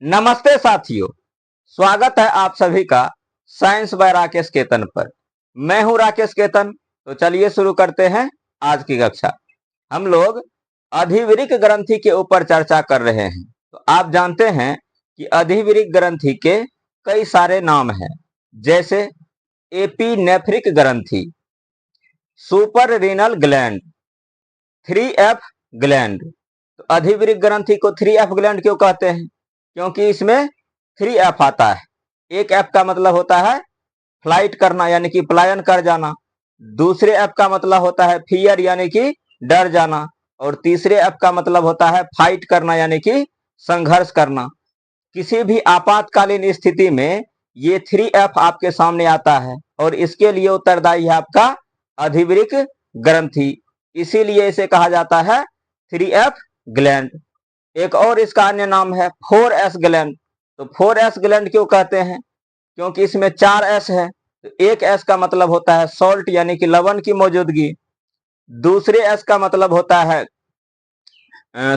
नमस्ते साथियों, स्वागत है आप सभी का साइंस बाय राकेश केतन पर। मैं हूं राकेश केतन। तो चलिए शुरू करते हैं आज की कक्षा। हम लोग अधिवृक्क ग्रंथि के ऊपर चर्चा कर रहे हैं। तो आप जानते हैं कि अधिवृक्क ग्रंथि के कई सारे नाम हैं, जैसे एपिनेफ्रिक ग्रंथि, super renal gland, 3F gland. तो अधिवृक्क ग्रंथि को 3F ग्लैंड क्यों कहते हैं? क्योंकि इसमें 3F आता है। एक F का मतलब होता है फ्लाइट करना यानी कि पलायन कर जाना, दूसरे F का मतलब होता है फियर यानी कि डर जाना, और तीसरे F का मतलब होता है फाइट करना यानी कि संघर्ष करना। किसी भी आपातकालीन स्थिति में ये 3F आपके सामने आता है और इसके लिए उत्तरदायी है आपका अधिवृक्क ग्रंथि, इसीलिए इसे कहा जाता है 3F ग्लैंड। एक और इसका अन्य नाम है 4S ग्लैंड। तो 4S ग्लैंड क्यों कहते हैं? क्योंकि इसमें 4S है। तो एक S का मतलब होता है सॉल्ट यानी कि लवण की मौजूदगी, दूसरे S का मतलब होता है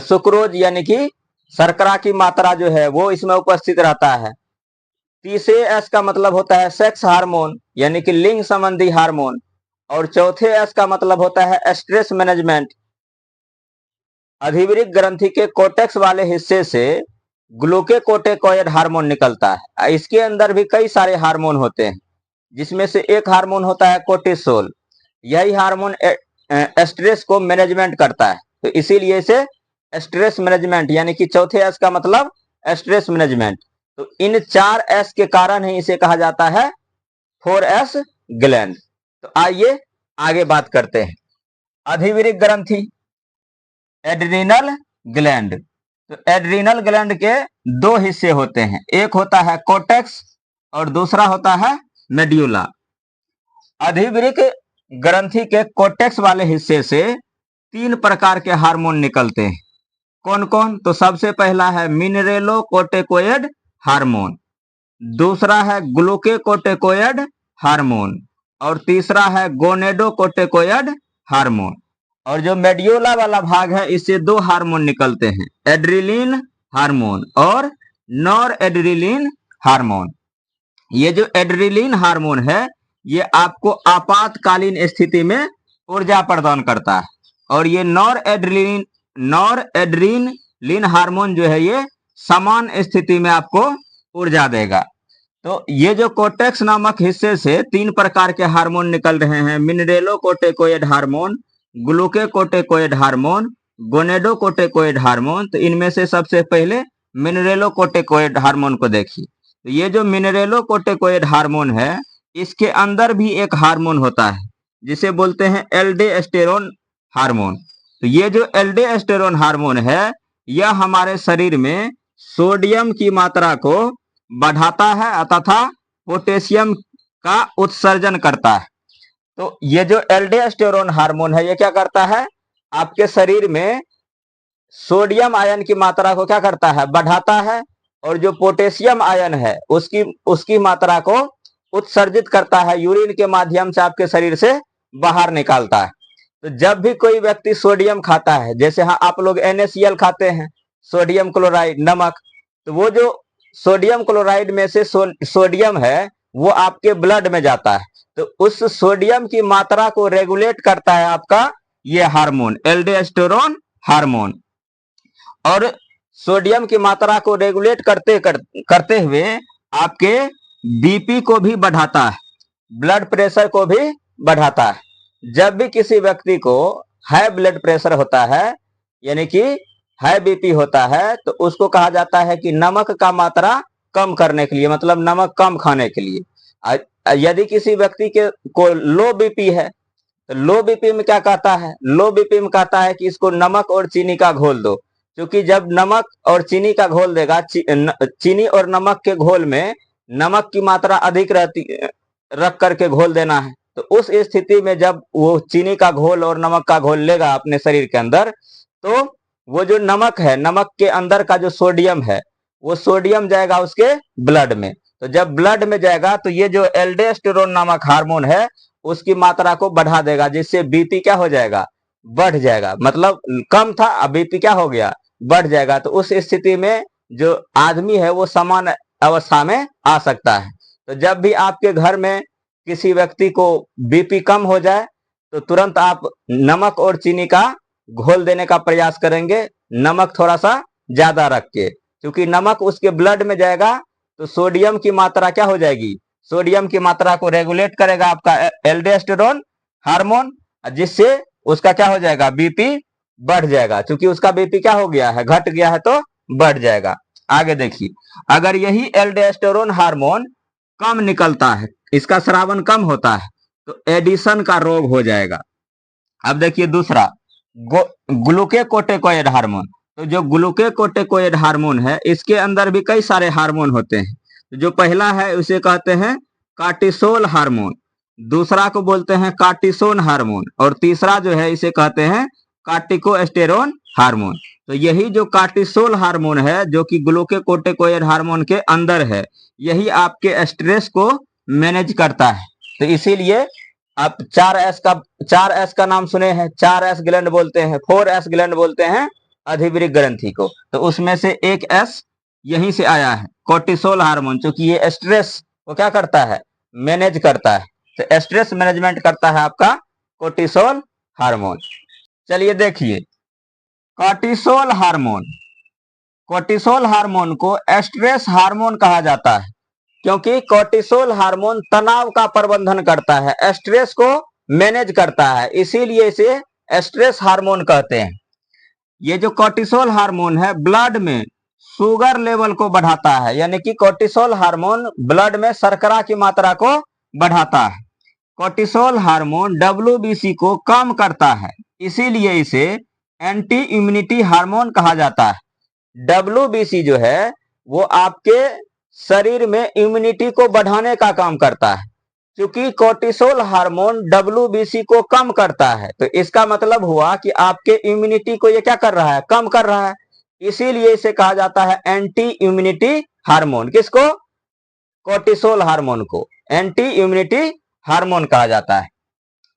सुक्रोज यानी कि शर्करा की मात्रा जो है वो इसमें उपस्थित रहता है, तीसरे S का मतलब होता है सेक्स हार्मोन यानी कि लिंग संबंधी हार्मोन, और चौथे S का मतलब होता है स्ट्रेस मैनेजमेंट। अधिवृक्क ग्रंथि के कोटेक्स वाले हिस्से से ग्लूकोकोर्टिकोइड हार्मोन निकलता है। इसके अंदर भी कई सारे हार्मोन होते हैं, जिसमें से एक हार्मोन होता है कोर्टिसोल। यही हार्मोन स्ट्रेस को मैनेजमेंट करता है, तो इसीलिए इसे स्ट्रेस मैनेजमेंट यानी कि चौथे एस का मतलब स्ट्रेस मैनेजमेंट। तो इन 4S के कारण ही इसे कहा जाता है 4S ग्लैंड। तो आइए आगे बात करते हैं। अधिवृक्क ग्रंथि, एड्रिनल ग्लैंड। तो एड्रिनल ग्लैंड के दो हिस्से होते हैं, एक होता है कोर्टेक्स और दूसरा होता है मेड्यूला। अधिवृक्क ग्रंथि के कोर्टेक्स वाले हिस्से से 3 प्रकार के हार्मोन निकलते हैं। कौन कौन? तो सबसे पहला है मिनरेलोकोर्टिकोइड हार्मोन, दूसरा है ग्लूकोकोर्टिकोइड हार्मोन, और तीसरा है गोनेडोकोर्टिकोइड हार्मोन। और जो मेड्यूला वाला भाग है, इससे 2 हार्मोन निकलते हैं, एड्रिलिन हार्मोन और नॉर एड्रिलिन हार्मोन। ये जो एड्रिलिन हार्मोन है, ये आपको आपातकालीन स्थिति में ऊर्जा प्रदान करता है, और ये नॉर एड्रिनलिन हार्मोन जो है ये सामान्य स्थिति में आपको ऊर्जा देगा। तो ये जो कोर्टेक्स नामक हिस्से से 3 प्रकार के हार्मोन निकल रहे हैं, मिनरेलोकोर्टिकोइड हार्मोन, ग्लूकोकोर्टिकोइड हार्मोन, गोनेडोकोर्टिकोइड हार्मोन। तो इनमें से सबसे पहले मिनरेलोकोर्टिकोइड हार्मोन को देखिए। तो ये जो मिनरेलोकोर्टिकोइड हार्मोन है, इसके अंदर भी एक हार्मोन होता है जिसे बोलते हैं एल्डोस्टेरोन हार्मोन। तो ये जो एल्डोस्टेरोन हार्मोन है, यह हमारे शरीर में सोडियम की मात्रा को बढ़ाता है तथा पोटेशियम का उत्सर्जन करता है। तो ये जो एल्डोस्टेरोन हार्मोन है, ये क्या करता है? आपके शरीर में सोडियम आयन की मात्रा को क्या करता है? बढ़ाता है, और जो पोटेशियम आयन है उसकी मात्रा को उत्सर्जित करता है, यूरिन के माध्यम से आपके शरीर से बाहर निकालता है। तो जब भी कोई व्यक्ति सोडियम खाता है, जैसे हाँ आप लोग NaCl खाते हैं, सोडियम क्लोराइड नमक, तो वो जो सोडियम क्लोराइड में से सोडियम है वो आपके ब्लड में जाता है। तो उस सोडियम की मात्रा को रेगुलेट करता है आपका ये हार्मोन एल्डोस्टेरोन हार्मोन, और सोडियम की मात्रा को रेगुलेट करते हुए आपके बीपी को भी बढ़ाता है, ब्लड प्रेशर को भी बढ़ाता है। जब भी किसी व्यक्ति को हाई ब्लड प्रेशर होता है यानी कि हाई बीपी होता है, तो उसको कहा जाता है कि नमक का मात्रा कम करने के लिए, मतलब नमक कम खाने के लिए। यदि किसी व्यक्ति को लो बीपी है, तो लो बीपी में क्या कहता है? लो बीपी में कहता है कि इसको नमक और चीनी का घोल दो, क्योंकि जब नमक और चीनी का घोल देगा, चीनी और नमक के घोल में नमक की मात्रा अधिक रहती रख करके घोल देना है। तो उस स्थिति में जब वो चीनी का घोल और नमक का घोल लेगा अपने शरीर के अंदर, तो वो जो नमक है, नमक के अंदर का जो सोडियम है, वो सोडियम जाएगा उसके ब्लड में। तो जब ब्लड में जाएगा तो ये जो एल्डोस्टेरोन नामक हार्मोन है उसकी मात्रा को बढ़ा देगा, जिससे बीपी क्या हो जाएगा? बढ़ जाएगा। मतलब कम था, अब बीपी क्या हो गया? बढ़ जाएगा। तो उस स्थिति में जो आदमी है वो समान अवस्था में आ सकता है। तो जब भी आपके घर में किसी व्यक्ति को बीपी कम हो जाए तो तुरंत आप नमक और चीनी का घोल देने का प्रयास करेंगे, नमक थोड़ा सा ज्यादा रख के, क्योंकि नमक उसके ब्लड में जाएगा तो सोडियम की मात्रा क्या हो जाएगी, सोडियम की मात्रा को रेगुलेट करेगा आपका एल्डोस्टेरोन हार्मोन, जिससे उसका क्या हो जाएगा, बीपी बढ़ जाएगा। क्योंकि उसका बीपी क्या हो गया है, घट गया है, तो बढ़ जाएगा। आगे देखिए, अगर यही एल्डोस्टेरोन हार्मोन कम निकलता है, इसका स्रावन कम होता है, तो एडिशन का रोग हो जाएगा। अब देखिए दूसरा, ग्लूकोकोर्टिकोइड हार्मोन। तो जो ग्लूकोकोर्टिकोइड हार्मोन है, इसके अंदर भी कई सारे हार्मोन होते हैं। तो जो पहला है उसे कहते हैं कार्टिसोल हार्मोन, दूसरा को बोलते हैं कार्टिसोन हार्मोन, और तीसरा जो है इसे कहते हैं कार्टिकोस्टेरोन हार्मोन। तो यही जो कार्टिसोल हार्मोन है, जो कि ग्लूकोकोर्टिकोइड हार्मोन के अंदर है, यही आपके स्ट्रेस को मैनेज करता है। तो इसीलिए आप 4S का नाम सुने हैं, 4S ग्लैंड बोलते हैं, 4S ग्लैंड बोलते हैं अधिवृक्क ग्रंथि को। तो उसमें से एक S यहीं से आया है, कोर्टिसोल हार्मोन, क्योंकि ये स्ट्रेस को क्या करता है, मैनेज करता है। तो स्ट्रेस मैनेजमेंट करता है आपका कोर्टिसोल हार्मोन। चलिए देखिए, कोर्टिसोल हार्मोन, कोर्टिसोल हार्मोन को स्ट्रेस हार्मोन कहा जाता है, क्योंकि कोर्टिसोल हार्मोन तनाव का प्रबंधन करता है, स्ट्रेस को मैनेज करता है, इसीलिए इसे स्ट्रेस हार्मोन कहते हैं। ये जो कोर्टिसोल हार्मोन है ब्लड में शुगर लेवल को बढ़ाता है, यानी कि कोर्टिसोल हार्मोन ब्लड में शर्करा की मात्रा को बढ़ाता है। कोर्टिसोल हार्मोन WBC को कम करता है, इसीलिए इसे एंटी इम्यूनिटी हार्मोन कहा जाता है। WBC जो है वो आपके शरीर में इम्यूनिटी को बढ़ाने का काम करता है। क्योंकि कोर्टिसोल हार्मोन WBC को कम करता है, तो इसका मतलब हुआ कि आपके इम्यूनिटी को ये क्या कर रहा है, कम कर रहा है, इसीलिए इसे कहा जाता है एंटी इम्यूनिटी हार्मोन। किसको, कोर्टिसोल हार्मोन को एंटी इम्यूनिटी हार्मोन कहा जाता है।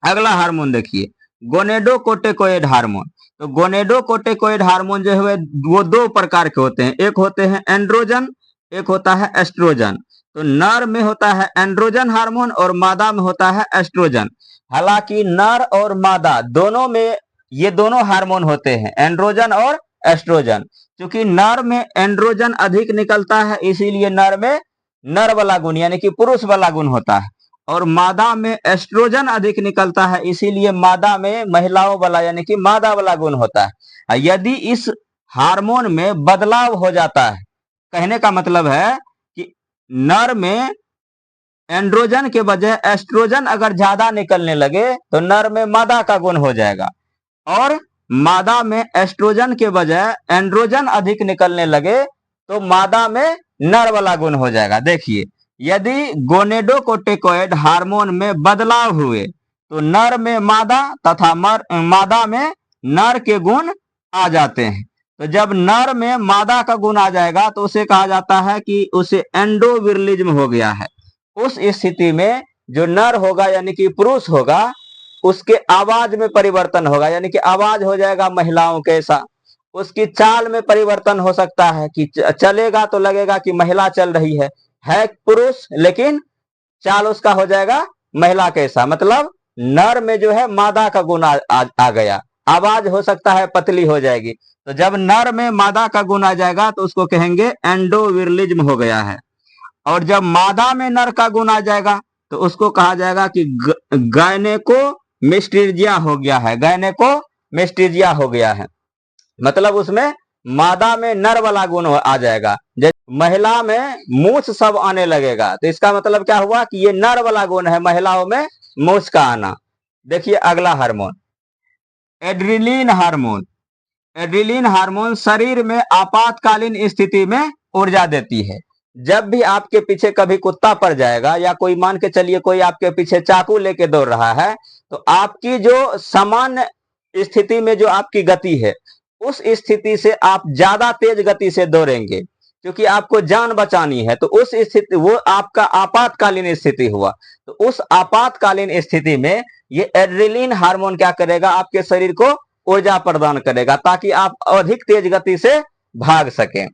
अगला हार्मोन देखिए, गोनेडोकोर्टिकोइड हार्मोन। तो गोनेडोकोर्टिकोइड हार्मोन जो है वो दो प्रकार के होते हैं, एक होते हैं एंड्रोजन, एक होता है एस्ट्रोजन। तो नर में होता है एंड्रोजन हार्मोन और मादा में होता है एस्ट्रोजन। हालांकि नर और मादा दोनों में ये दोनों हार्मोन होते हैं, एंड्रोजन और एस्ट्रोजन। क्योंकि नर में एंड्रोजन अधिक निकलता है, इसीलिए नर में नर वाला गुण यानी कि पुरुष वाला गुण होता है, और मादा में एस्ट्रोजन अधिक निकलता है, इसीलिए मादा में महिलाओं वाला यानी कि मादा वाला गुण होता है। यदि इस हार्मोन में बदलाव हो जाता है, कहने का मतलब है कि नर में एंड्रोजन के बजाय एस्ट्रोजन अगर ज्यादा निकलने लगे तो नर में मादा का गुण हो जाएगा, और मादा में एस्ट्रोजन के बजाय एंड्रोजन अधिक निकलने लगे तो मादा में नर वाला गुण हो जाएगा। देखिए, यदि गोनेडोकोर्टिकोइड हार्मोन में बदलाव हुए तो नर में मादा तथा मादा में नर के गुण आ जाते हैं। तो जब नर में मादा का गुण आ जाएगा तो उसे कहा जाता है कि उसे एंडोविरलिज्म हो गया है। उस स्थिति में जो नर होगा यानी कि पुरुष होगा, उसके आवाज में परिवर्तन होगा, यानी कि आवाज हो जाएगा महिलाओं के ऐसा। उसकी चाल में परिवर्तन हो सकता है कि चलेगा तो लगेगा कि महिला चल रही है पुरुष, लेकिन चाल उसका हो जाएगा महिला कैसा, मतलब नर में जो है मादा का गुण आ गया। आवाज हो सकता है पतली हो जाएगी। तो जब नर में मादा का गुण आ जाएगा तो उसको कहेंगे एंडोविरलिज्म हो गया है, और जब मादा में नर का गुण आ जाएगा तो उसको कहा जाएगा कि गायनेकोमेस्टीरिया हो गया है, गायनेकोमेस्टीरिया हो गया है, मतलब उसमें मादा में नर वाला गुण आ जाएगा। जैसे महिला में मूछ सब आने लगेगा, तो इसका मतलब क्या हुआ कि ये नर वाला गुण है, महिलाओं में मूछ का आना। देखिए अगला hormone, adrenaline hormone. Adrenaline hormone शरीर में आपातकालीन स्थिति में ऊर्जा देती है। जब भी आपके पीछे कभी कुत्ता पड़ जाएगा, या कोई मान के चलिए कोई आपके पीछे चाकू लेके दौड़ रहा है, तो आपकी जो सामान्य स्थिति में जो आपकी गति है, उस स्थिति से आप ज्यादा तेज गति से दौड़ेंगे, क्योंकि आपको जान बचानी है। तो उस स्थिति, वो आपका आपातकालीन स्थिति हुआ। तो उस आपातकालीन स्थिति में ये एड्रेनलिन हार्मोन क्या करेगा, आपके शरीर को ऊर्जा प्रदान करेगा, ताकि आप अधिक तेज गति से भाग सकें।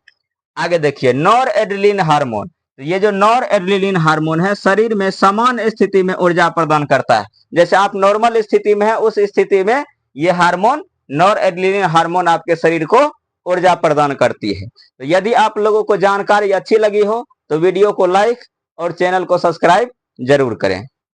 आगे देखिए नॉर एड्रेनलिन हार्मोन। तो ये जो नॉर एड्रेनलिन हार्मोन है शरीर में समान स्थिति में ऊर्जा प्रदान करता है। जैसे आप नॉर्मल स्थिति में है उस स्थिति में ये हार्मोन नॉर एड्रेनलिन हार्मोन आपके शरीर को ऊर्जा प्रदान करती है। तो यदि आप लोगों को जानकारी अच्छी लगी हो तो वीडियो को लाइक और चैनल को सब्सक्राइब जरूर करें।